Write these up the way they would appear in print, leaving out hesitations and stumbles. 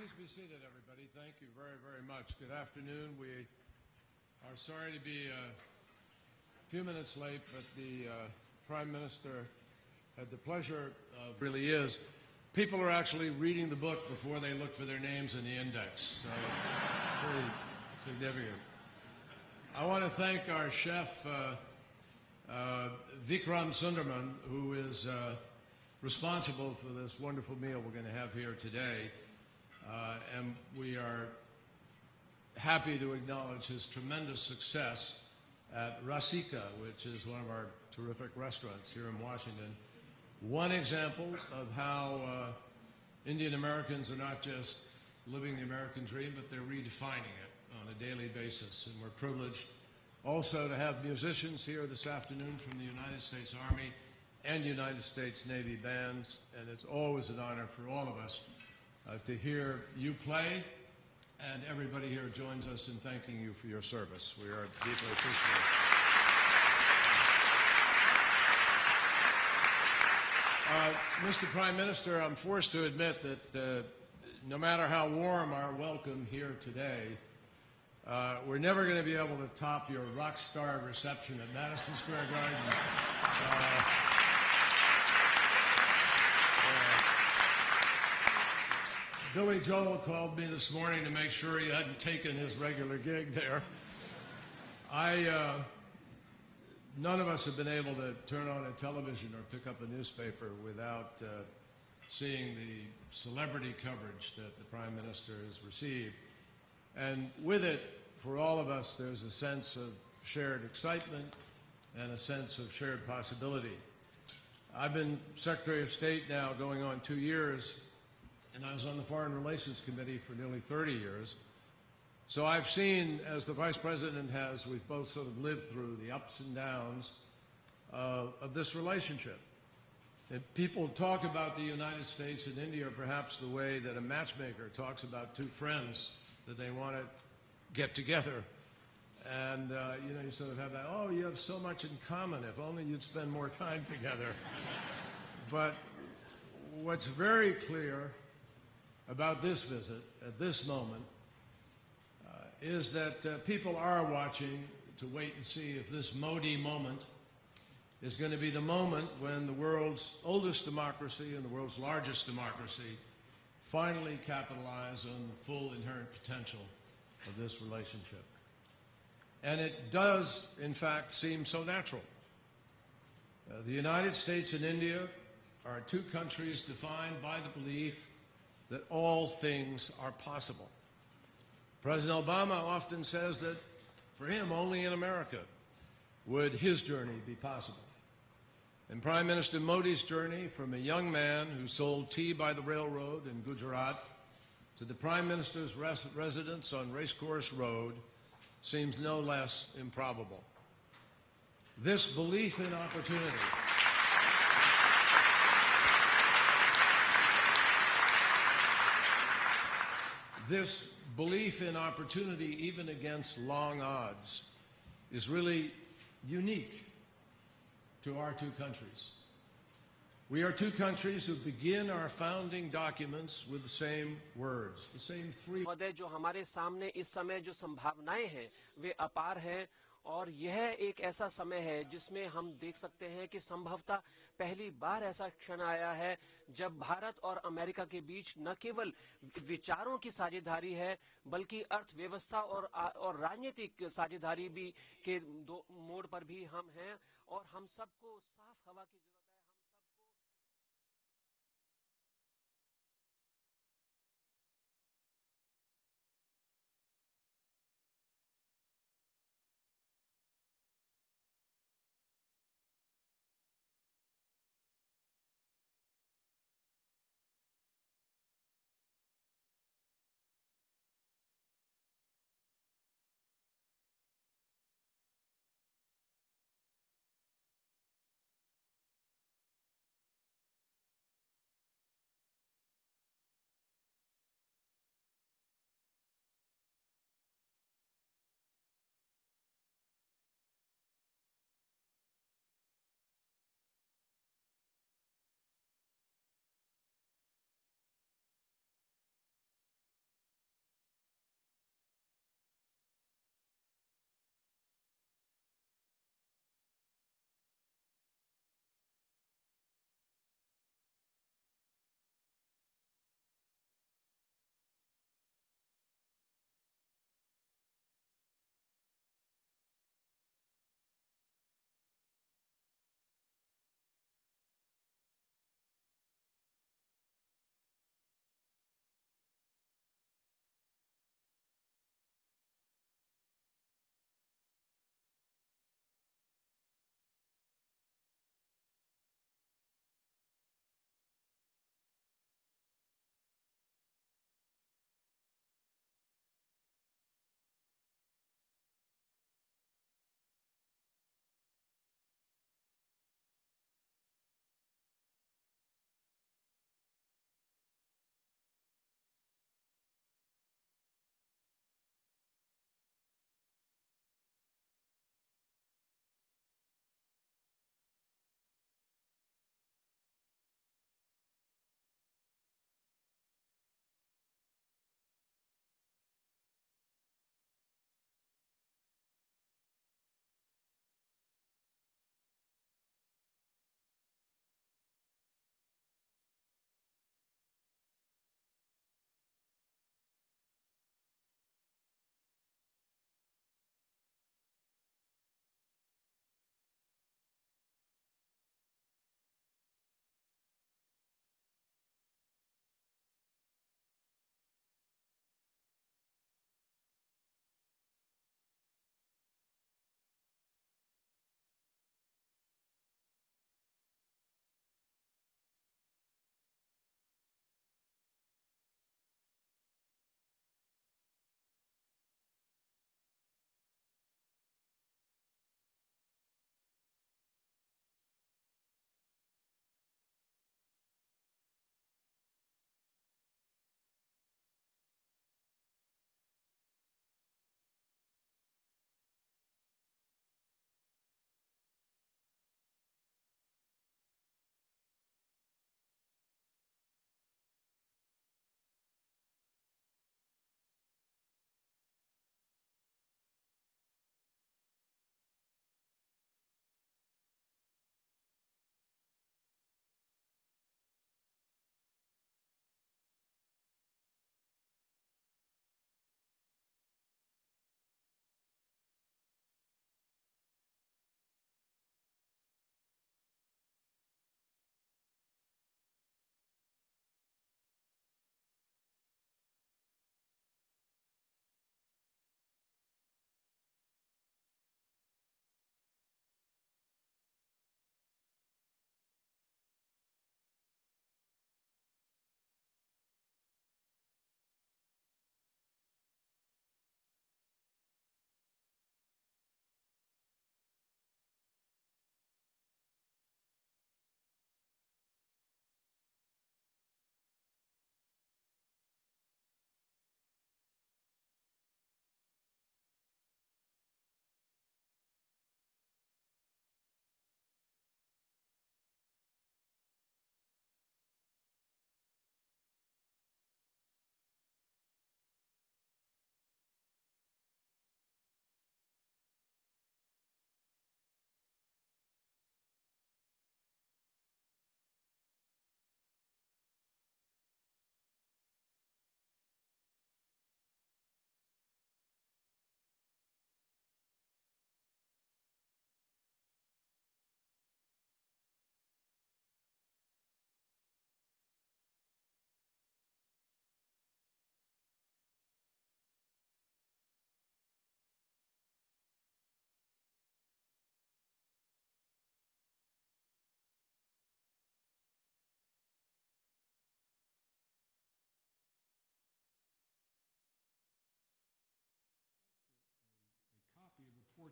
Please be seated, everybody. Thank you very, very much. Good afternoon. We are sorry to be a few minutes late, but the Prime Minister had the pleasure of, really is, people are actually reading the book before they look for their names in the index. So it's pretty significant. I want to thank our chef, Vikram Sunderman, who is responsible for this wonderful meal we're going to have here today. And we are happy to acknowledge his tremendous success at Rasika, which is one of our terrific restaurants here in Washington. One example of how Indian Americans are not just living the American dream, but they're redefining it on a daily basis. And we're privileged also to have musicians here this afternoon from the United States Army and United States Navy bands, and it's always an honor for all of us to hear you play, and everybody here joins us in thanking you for your service. We are deeply appreciative. Mr. Prime Minister, I'm forced to admit that no matter how warm our welcome here today, we're never going to be able to top your rock star reception at Madison Square Garden. Billy Joel called me this morning to make sure he hadn't taken his regular gig there. None of us have been able to turn on a television or pick up a newspaper without seeing the celebrity coverage that the Prime Minister has received. And with it, for all of us, there's a sense of shared excitement and a sense of shared possibility. I've been Secretary of State now going on 2 years, and I was on the Foreign Relations Committee for nearly 30 years. So I've seen, as the Vice President has, we've both sort of lived through the ups and downs of this relationship. And people talk about the United States and India perhaps the way that a matchmaker talks about two friends that they want to get together. And, you sort of have that, oh, you have so much in common, if only you'd spend more time together. But what's very clear about this visit at this moment is that people are watching to wait and see if this Modi moment is going to be the moment when the world's oldest democracy and the world's largest democracy finally capitalize on the full inherent potential of this relationship. And it does, in fact, seem so natural. The United States and India are two countries defined by the belief that all things are possible. President Obama often says that for him, only in America would his journey be possible. And Prime Minister Modi's journey from a young man who sold tea by the railroad in Gujarat to the Prime Minister's residence on Racecourse Road seems no less improbable. This belief in opportunity even against long odds, is really unique to our two countries. We are two countries who begin our founding documents with the same words, the same three. जो हमारे सामने इस समय जो संभावनाएं हैं वे अपार हैं और यह एक ऐसा समय है जिसमें हम देख सकते हैं कि संभवतः पहली बार ऐसा क्षण आया है जब भारत और अमेरिका के बीच न केवल विचारों की साझेदारी है बल्कि अर्थव्यवस्था और राजनीतिक साझेदारी भी के दो मोड़ पर भी हम हैं और हम सबको साफ हवा की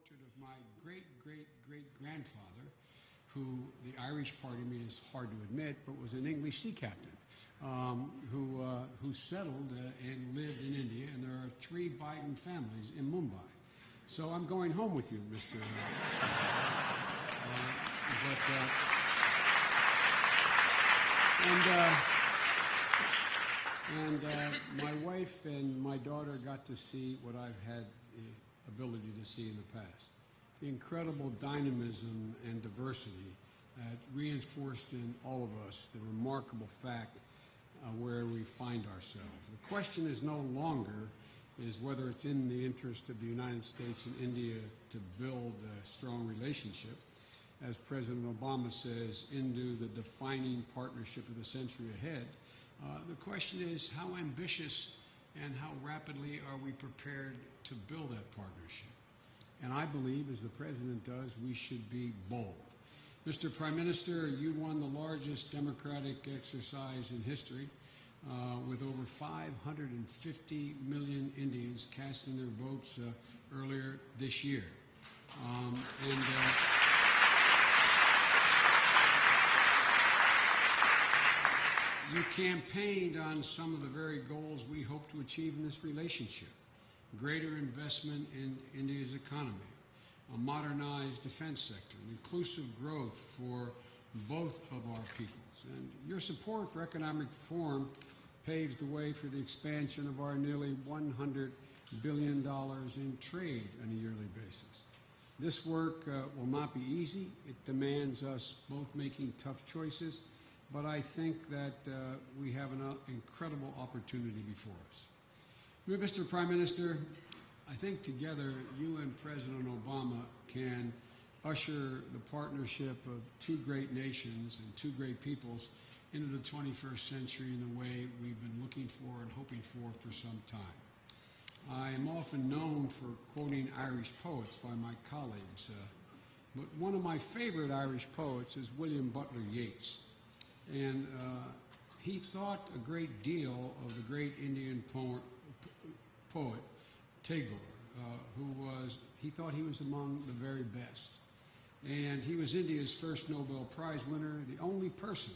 portrait of my great-great-great-grandfather, who the Irish part of me is hard to admit, but was an English sea captain, who settled and lived in India, and there are 3 Biden families in Mumbai. So I'm going home with you, Mr. My wife and my daughter got to see what I've had the ability to see in the past. The incredible dynamism and diversity that reinforced in all of us the remarkable fact where we find ourselves. The question is no longer is whether it's in the interest of the United States and India to build a strong relationship. As President Obama says, into the defining partnership of the century ahead. The question is how ambitious and how rapidly are we prepared to build that partnership? And I believe, as the President does, we should be bold. Mr. Prime Minister, you won the largest democratic exercise in history with over 550 million Indians casting their votes earlier this year. You campaigned on some of the very goals we hope to achieve in this relationship. Greater investment in India's economy, a modernized defense sector, and inclusive growth for both of our peoples. And your support for economic reform paves the way for the expansion of our nearly $100 billion in trade on a yearly basis. This work will not be easy. It demands us both making tough choices, but I think that we have an incredible opportunity before us. Mr. Prime Minister, I think together you and President Obama can usher the partnership of 2 great nations and 2 great peoples into the 21st century in the way we've been looking for and hoping for some time. I am often known for quoting Irish poets by my colleagues, but one of my favorite Irish poets is William Butler Yeats. And he thought a great deal of the great Indian poet Tagore, he thought he was among the very best. And he was India's first Nobel Prize winner, the only person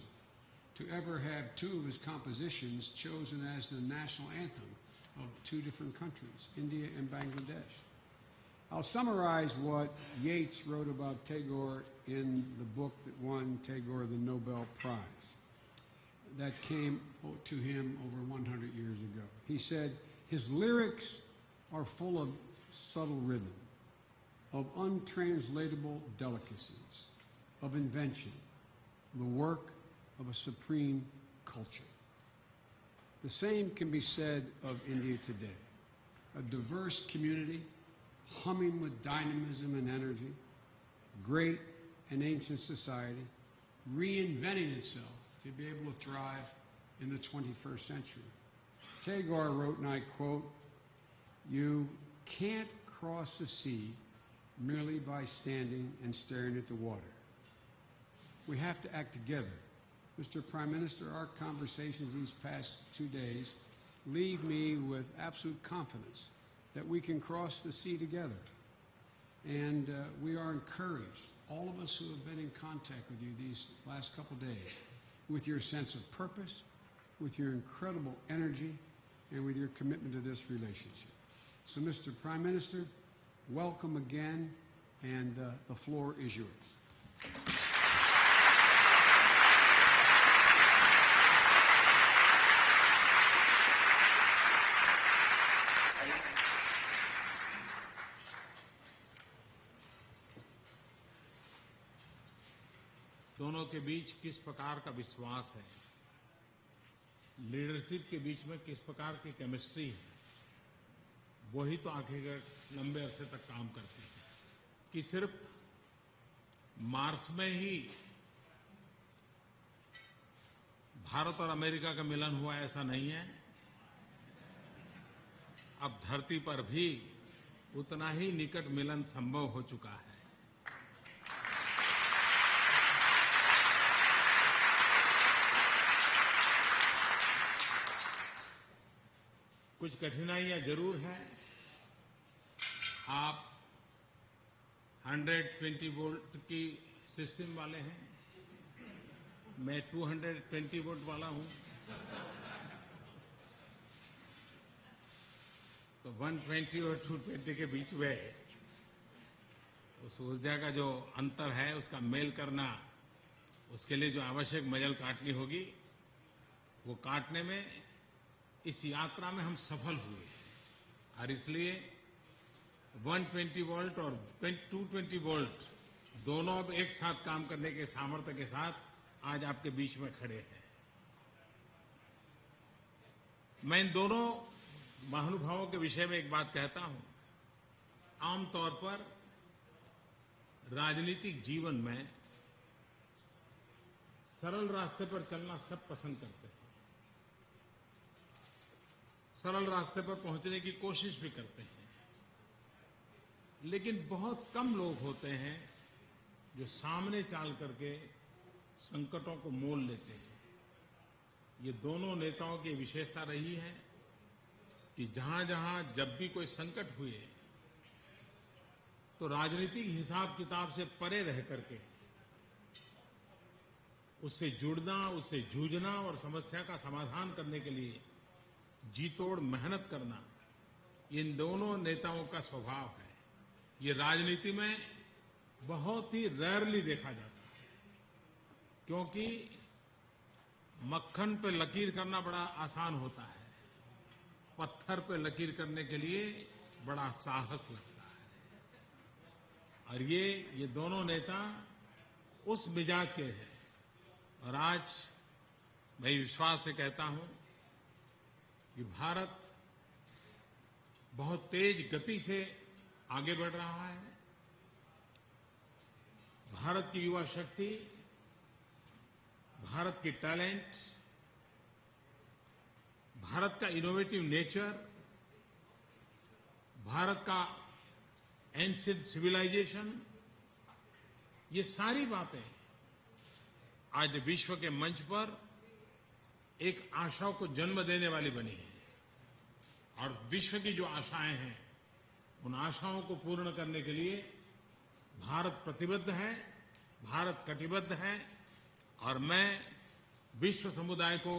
to ever have 2 of his compositions chosen as the national anthem of 2 different countries, India and Bangladesh. I'll summarize what Yeats wrote about Tagore in the book that won Tagore the Nobel Prize that came to him over 100 years ago. He said, his lyrics are full of subtle rhythm, of untranslatable delicacies, of invention, the work of a supreme culture. The same can be said of India today, a diverse community humming with dynamism and energy, great and ancient society, reinventing itself to be able to thrive in the 21st century. Tagore wrote, and I quote, "You can't cross the sea merely by standing and staring at the water. We have to act together." Mr. Prime Minister, our conversations these past 2 days leave me with absolute confidence that we can cross the sea together. And we are encouraged, all of us who have been in contact with you these last couple days, with your sense of purpose, with your incredible energy, and with your commitment to this relationship. So, Mr. Prime Minister, welcome again, and the floor is yours. दोनों के बीच किस प्रकार का विश्वास है, leadership के बीच में किस प्रकार की केमिस्ट्री है, वही तो आखिर लंबे अरसे तक काम करती है। कि सिर्फ मार्स में ही भारत और अमेरिका का मिलन हुआ ऐसा नहीं है, अब धरती पर भी उतना ही निकट मिलन संभव हो चुका है। कुछ कठिनाइयां जरूर हैं। आप 120 वोल्ट की सिस्टम वाले हैं, मैं 220 वोल्ट वाला हूं। तो 120 और 220 के बीच में उस ऊर्जा का जो अंतर है उसका मेल करना, उसके लिए जो आवश्यक मजल काटनी होगी वो काटने में इस यात्रा में हम सफल हुए और इसलिए 120 वोल्ट और 220 वोल्ट दोनों अब एक साथ काम करने के सामर्थ्य के साथ आज आपके बीच में खड़े हैं। मैं इन दोनों महानुभावों के विषय में एक बात कहता हूं। आमतौर पर राजनीतिक जीवन में सरल रास्ते पर चलना सब पसंद करते हैं, सरल रास्ते पर पहुंचने की कोशिश भी करते हैं, लेकिन बहुत कम लोग होते हैं जो सामने चाल करके संकटों को मोल लेते हैं। ये दोनों नेताओं की विशेषता रही है कि जहां जहां जब भी कोई संकट हुए तो राजनीतिक हिसाब किताब से परे रह करके उससे जुड़ना, उससे जूझना और समस्या का समाधान करने के लिए जी तोड़ मेहनत करना, इन दोनों नेताओं का स्वभाव है। ये राजनीति में बहुत ही रेयरली देखा जाता है, क्योंकि मक्खन पे लकीर करना बड़ा आसान होता है, पत्थर पे लकीर करने के लिए बड़ा साहस लगता है। और ये दोनों नेता उस मिजाज के हैं। और आज मैं विश्वास से कहता हूं कि भारत बहुत तेज गति से आगे बढ़ रहा है। भारत की युवा शक्ति, भारत की टैलेंट, भारत का इनोवेटिव नेचर, भारत का एंशिएंट सिविलाइजेशन, ये सारी बातें आज विश्व के मंच पर एक आशा को जन्म देने वाली बनी है। और विश्व की जो आशाएं हैं, उन आशाओं को पूर्ण करने के लिए भारत प्रतिबद्ध है, भारत कटिबद्ध है। और मैं विश्व समुदाय को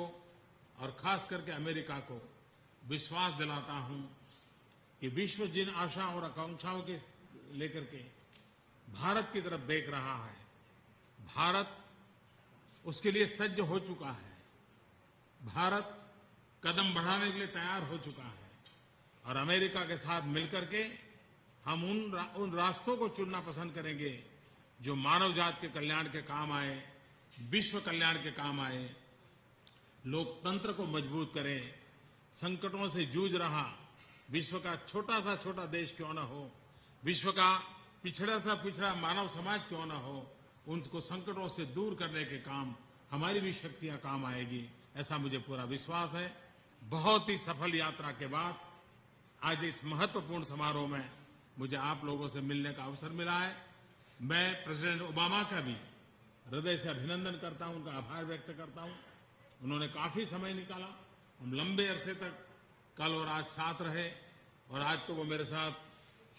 और खास करके अमेरिका को विश्वास दिलाता हूं कि विश्व जिन आशा और आकांक्षाओं के लेकर के भारत की तरफ देख रहा है, भारत उसके लिए सज्ज हो चुका है। भारत कदम बढ़ाने के लिए तैयार हो चुका है। और अमेरिका के साथ मिलकर के हम उन रास्तों को चुनना पसंद करेंगे जो मानव जाति के कल्याण के काम आए, विश्व कल्याण के काम आए, लोकतंत्र को मजबूत करें। संकटों से जूझ रहा विश्व का छोटा देश क्यों ना हो, विश्व का पिछड़ा मानव समाज क्यों ना हो, उनको संकटों से दूर करने के काम हमारी भी शक्तियां काम आएगी, ऐसा मुझे पूरा विश्वास है। बहुत ही सफल यात्रा के बाद आज इस महत्वपूर्ण समारोह में मुझे आप लोगों से मिलने का अवसर मिला है। मैं प्रेसिडेंट ओबामा का भी हृदय से अभिनंदन करता हूं, उनका आभार व्यक्त करता हूं। उन्होंने काफी समय निकाला, हम लंबे अरसे तक कल और आज साथ रहे, और आज तो वो मेरे साथ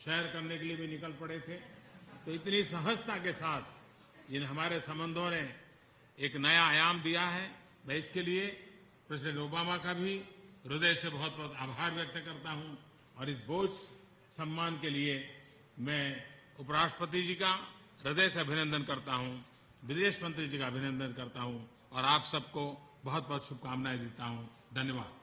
शेयर करने के लिए भी निकल पड़े थे। तो इतनी सहजता के साथ इन हमारे संबंधों ने एक नया आयाम दिया है। मैं इसके लिए प्रेसिडेंट ओबामा का भी हृदय से बहुत बहुत आभार व्यक्त करता हूं। और इस बोझ सम्मान के लिए मैं उपराष्ट्रपति जी का हृदय से अभिनंदन करता हूं, विदेश मंत्री जी का अभिनंदन करता हूं, और आप सबको बहुत बहुत शुभकामनाएं देता हूं। धन्यवाद।